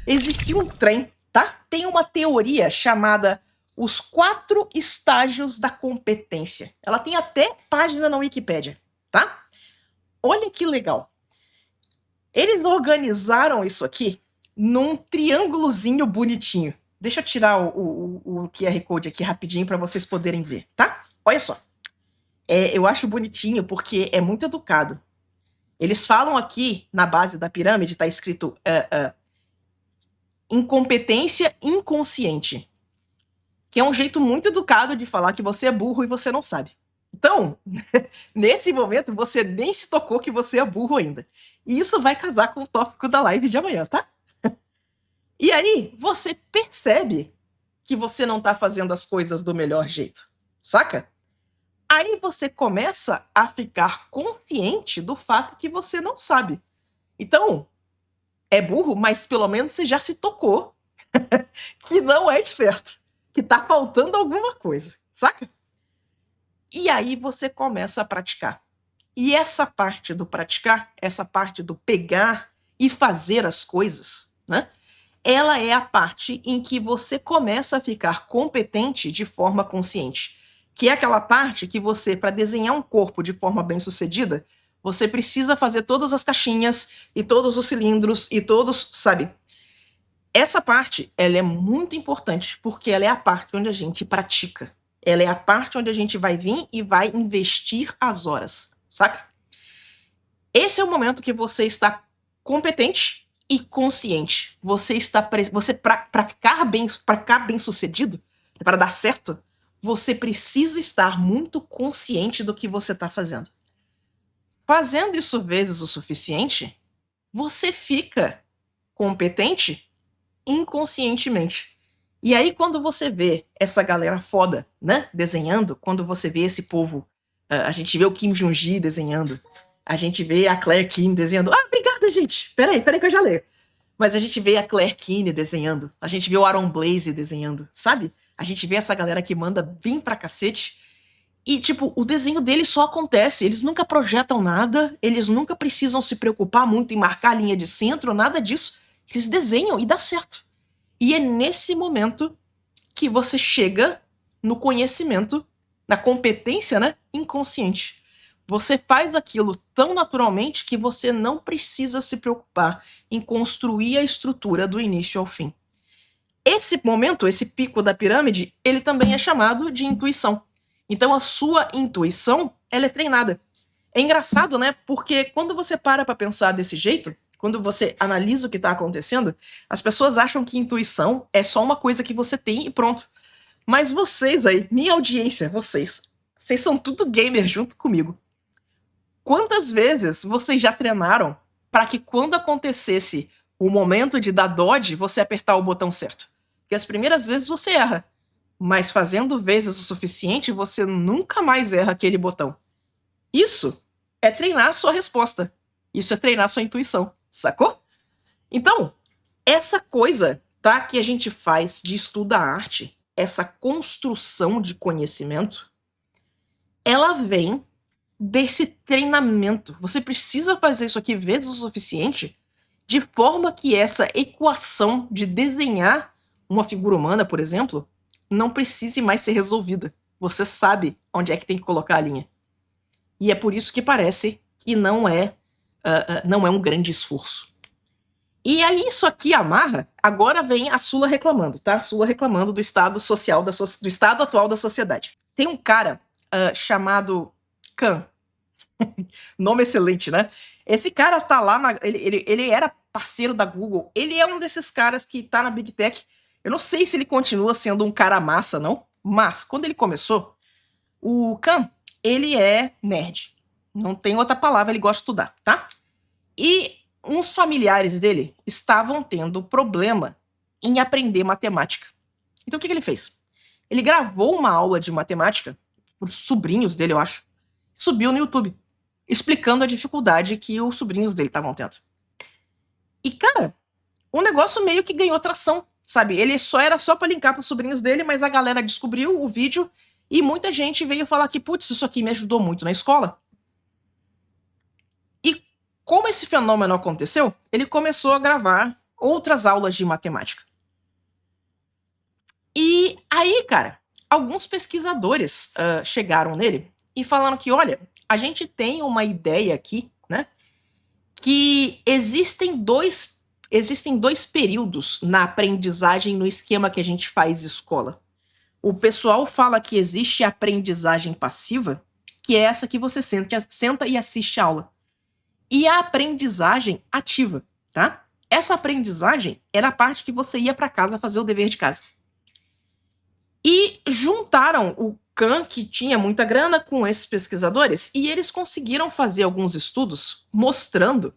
Existiu um trem, tá? Tem uma teoria chamada os 4 estágios da competência. Ela tem até página na Wikipédia, tá? Olha que legal. Eles organizaram isso aqui num triângulozinho bonitinho. Deixa eu tirar o QR Code aqui rapidinho para vocês poderem ver, tá? Olha só. Eu acho bonitinho porque é muito educado. Eles falam aqui, na base da pirâmide, tá escrito incompetência inconsciente, que é um jeito muito educado de falar que você é burro e você não sabe. Então, nesse momento, você nem se tocou que você é burro ainda. E isso vai casar com o tópico da live de amanhã, tá? E aí, você percebe que você não tá fazendo as coisas do melhor jeito, saca? Aí você começa a ficar consciente do fato que você não sabe. Então, é burro, mas pelo menos você já se tocou que não é esperto, que tá faltando alguma coisa, saca? E aí você começa a praticar. E essa parte do praticar, essa parte do pegar e fazer as coisas, né? Ela é a parte em que você começa a ficar competente de forma consciente. Que é aquela parte que você, para desenhar um corpo de forma bem-sucedida, você precisa fazer todas as caixinhas e todos os cilindros e todos, sabe? Essa parte, ela é muito importante porque ela é a parte onde a gente pratica. Ela é a parte onde a gente vai vir e vai investir as horas, saca? Esse é o momento que você está competente e consciente. Você está você para ficar bem sucedido, para dar certo, você precisa estar muito consciente do que você está fazendo. Fazendo isso vezes o suficiente, você fica competente inconscientemente. E aí, quando você vê essa galera foda, né, desenhando, quando você vê esse povo, a gente vê o Kim Jong-gi desenhando, a gente vê a Claire Kim desenhando. Ah, obrigada, gente! Peraí que eu já leio. Mas a gente vê a Claire Kim desenhando, a gente vê o Aaron Blaze desenhando, sabe? A gente vê essa galera que manda bem pra cacete. E, tipo, o desenho deles só acontece. Eles nunca projetam nada, eles nunca precisam se preocupar muito em marcar a linha de centro, nada disso. Eles desenham e dá certo. E é nesse momento que você chega no conhecimento, na competência, né, inconsciente. Você faz aquilo tão naturalmente que você não precisa se preocupar em construir a estrutura do início ao fim. Esse momento, esse pico da pirâmide, ele também é chamado de intuição. Então a sua intuição, ela é treinada. É engraçado, né? Porque quando você para pensar desse jeito, quando você analisa o que está acontecendo, as pessoas acham que intuição é só uma coisa que você tem e pronto. Mas vocês aí, minha audiência, vocês são tudo gamer junto comigo. Quantas vezes vocês já treinaram para que quando acontecesse o momento de dar dodge, você apertar o botão certo? Porque as primeiras vezes você erra, mas fazendo vezes o suficiente, você nunca mais erra aquele botão. Isso é treinar sua resposta. Isso é treinar sua intuição, sacou? Então, essa coisa, tá, que a gente faz de estudar arte, essa construção de conhecimento, ela vem desse treinamento. Você precisa fazer isso aqui vezes o suficiente, de forma que essa equação de desenhar uma figura humana, por exemplo, não precise mais ser resolvida. Você sabe onde é que tem que colocar a linha. E é por isso que parece que não é um grande esforço. E aí isso aqui amarra, agora vem a Sula reclamando, tá? A Sula reclamando do estado social, do estado atual da sociedade. Tem um cara chamado Khan. Nome excelente, né? Esse cara tá lá, ele era parceiro da Google, ele é um desses caras que tá na Big Tech. Eu não sei se ele continua sendo um cara massa, não, mas quando ele começou, o Khan, ele é nerd. Não tem outra palavra, ele gosta de estudar, tá? E uns familiares dele estavam tendo problema em aprender matemática. Então o que ele fez? Ele gravou uma aula de matemática, para os sobrinhos dele, eu acho, subiu no YouTube, explicando a dificuldade que os sobrinhos dele estavam tendo. E, cara, o negócio meio que ganhou tração, sabe? Ele era só para linkar para os sobrinhos dele, mas a galera descobriu o vídeo e muita gente veio falar que, putz, isso aqui me ajudou muito na escola. E como esse fenômeno aconteceu, ele começou a gravar outras aulas de matemática. E aí, cara, alguns pesquisadores chegaram nele e falaram que, olha, a gente tem uma ideia aqui, né, que existem dois períodos na aprendizagem no esquema que a gente faz escola. O pessoal fala que existe a aprendizagem passiva, que é essa que você senta e assiste a aula. E a aprendizagem ativa, tá? Essa aprendizagem era a parte que você ia para casa fazer o dever de casa. E juntaram o Kahn, que tinha muita grana, com esses pesquisadores, e eles conseguiram fazer alguns estudos mostrando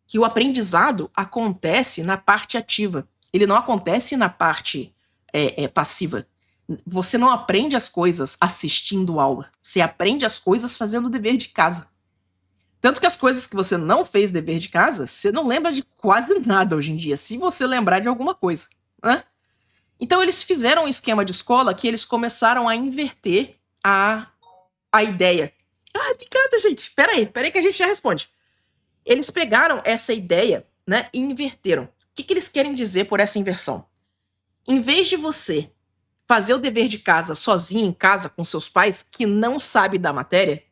que o aprendizado acontece na parte ativa. Ele não acontece na parte passiva. Você não aprende as coisas assistindo aula. Você aprende as coisas fazendo o dever de casa. Tanto que as coisas que você não fez dever de casa, você não lembra de quase nada hoje em dia, se você lembrar de alguma coisa, né? Então eles fizeram um esquema de escola que eles começaram a inverter a ideia. Obrigada, gente. Peraí que a gente já responde. Eles pegaram essa ideia, né, e inverteram. O que eles querem dizer por essa inversão? Em vez de você fazer o dever de casa sozinho em casa com seus pais, que não sabe da matéria,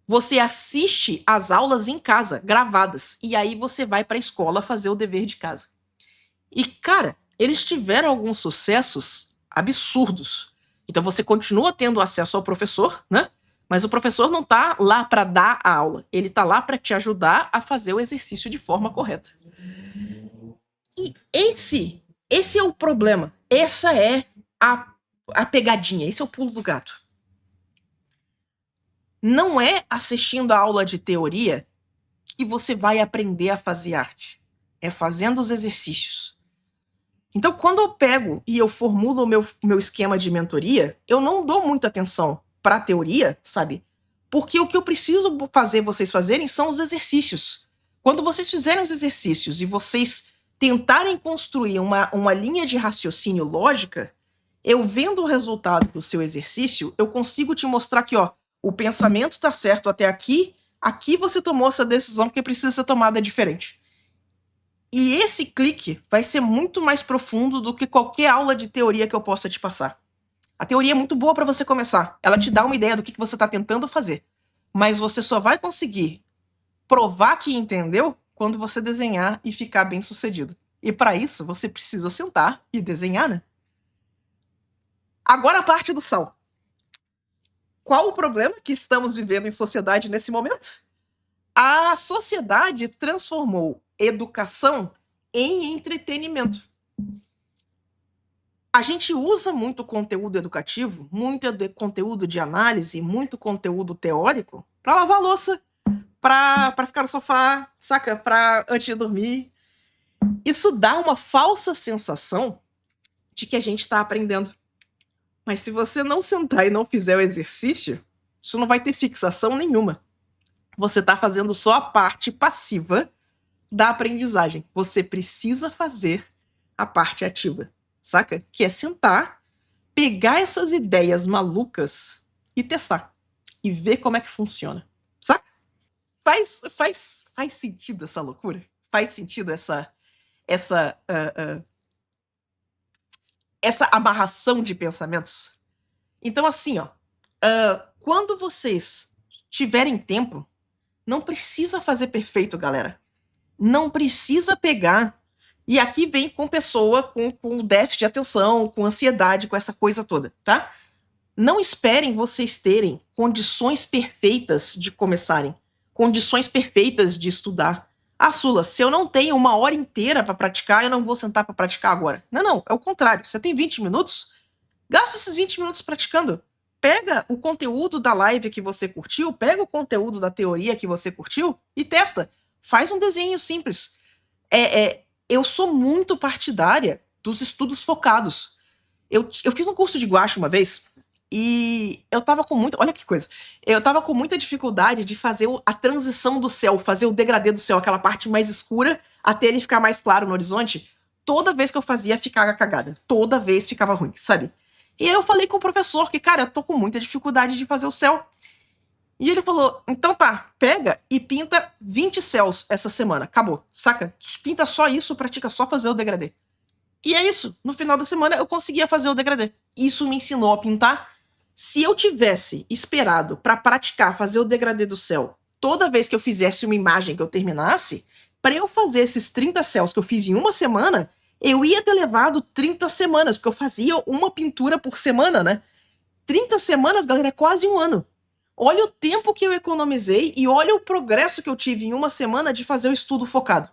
você assiste as aulas em casa, gravadas, e aí você vai para a escola fazer o dever de casa. E, cara, eles tiveram alguns sucessos absurdos. Então você continua tendo acesso ao professor, né? Mas o professor não tá lá para dar a aula, ele tá lá para te ajudar a fazer o exercício de forma correta. E esse é o problema. Essa é a pegadinha, esse é o pulo do gato. Não é assistindo a aula de teoria que você vai aprender a fazer arte. É fazendo os exercícios. Então, quando eu pego e eu formulo o meu esquema de mentoria, eu não dou muita atenção para a teoria, sabe? Porque o que eu preciso fazer vocês fazerem são os exercícios. Quando vocês fizerem os exercícios e vocês tentarem construir uma linha de raciocínio lógica, eu vendo o resultado do seu exercício, eu consigo te mostrar que, ó, o pensamento está certo até aqui, aqui você tomou essa decisão porque precisa ser tomada diferente. E esse clique vai ser muito mais profundo do que qualquer aula de teoria que eu possa te passar. A teoria é muito boa para você começar. Ela te dá uma ideia do que você está tentando fazer. Mas você só vai conseguir provar que entendeu quando você desenhar e ficar bem sucedido. E para isso, você precisa sentar e desenhar, né? Agora a parte do sal. Qual o problema que estamos vivendo em sociedade nesse momento? A sociedade transformou educação em entretenimento. A gente usa muito conteúdo educativo, muito conteúdo de análise, muito conteúdo teórico para lavar a louça, para ficar no sofá, saca? Antes de dormir. Isso dá uma falsa sensação de que a gente está aprendendo. Mas se você não sentar e não fizer o exercício, isso não vai ter fixação nenhuma. Você está fazendo só a parte passiva da aprendizagem. Você precisa fazer a parte ativa, saca? Que é sentar, pegar essas ideias malucas e testar. E ver como é que funciona, saca? Faz sentido essa loucura? Faz sentido essa amarração de pensamentos? Então, assim, ó, quando vocês tiverem tempo, não precisa fazer perfeito, galera. Não precisa pegar. E aqui vem com pessoa com déficit de atenção, com ansiedade, com essa coisa toda, tá? Não esperem vocês terem condições perfeitas de começarem, condições perfeitas de estudar. Ah, Sula, se eu não tenho uma hora inteira para praticar, eu não vou sentar para praticar agora. Não, é o contrário. Você tem 20 minutos? Gasta esses 20 minutos praticando. Pega o conteúdo da live que você curtiu, pega o conteúdo da teoria que você curtiu e testa. Faz um desenho simples. Eu sou muito partidária dos estudos focados. Eu fiz um curso de guache uma vez e eu tava com muita... Olha que coisa. Eu tava com muita dificuldade de fazer a transição do céu, fazer o degradê do céu, aquela parte mais escura, até ele ficar mais claro no horizonte. Toda vez que eu fazia, ficava cagada. Toda vez ficava ruim, sabe? E aí eu falei com o professor que, cara, eu tô com muita dificuldade de fazer o céu. E ele falou, então tá, pega e pinta 20 céus essa semana, acabou, saca? Pinta só isso, pratica só fazer o degradê. E é isso, no final da semana eu conseguia fazer o degradê. Isso me ensinou a pintar. Se eu tivesse esperado pra praticar fazer o degradê do céu toda vez que eu fizesse uma imagem que eu terminasse, pra eu fazer esses 30 céus que eu fiz em uma semana, eu ia ter levado 30 semanas, porque eu fazia uma pintura por semana, né? 30 semanas, galera, é quase um ano. Olha o tempo que eu economizei e olha o progresso que eu tive em uma semana de fazer o estudo focado.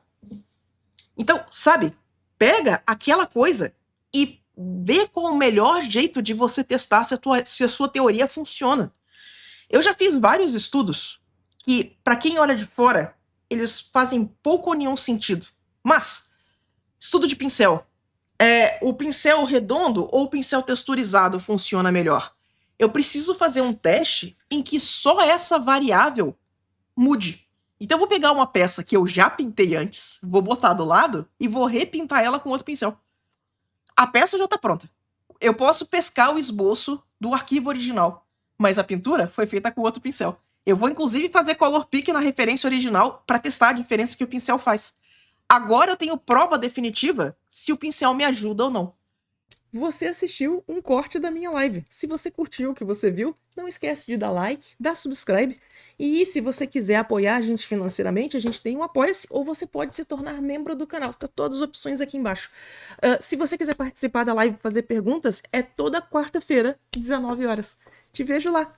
Então, sabe, pega aquela coisa e vê qual o melhor jeito de você testar se a sua teoria funciona. Eu já fiz vários estudos que, para quem olha de fora, eles fazem pouco ou nenhum sentido. Mas, estudo de pincel. O pincel redondo ou o pincel texturizado funciona melhor? Eu preciso fazer um teste em que só essa variável mude. Então eu vou pegar uma peça que eu já pintei antes, vou botar do lado e vou repintar ela com outro pincel. A peça já está pronta. Eu posso pescar o esboço do arquivo original, mas a pintura foi feita com outro pincel. Eu vou inclusive fazer color pick na referência original para testar a diferença que o pincel faz. Agora eu tenho prova definitiva se o pincel me ajuda ou não. Você assistiu um corte da minha live. Se você curtiu o que você viu, não esquece de dar like, dar subscribe. E se você quiser apoiar a gente financeiramente, a gente tem um Apoia-se ou você pode se tornar membro do canal. Tá todas as opções aqui embaixo. Se você quiser participar da live e fazer perguntas, é toda quarta-feira, 19 horas. Te vejo lá.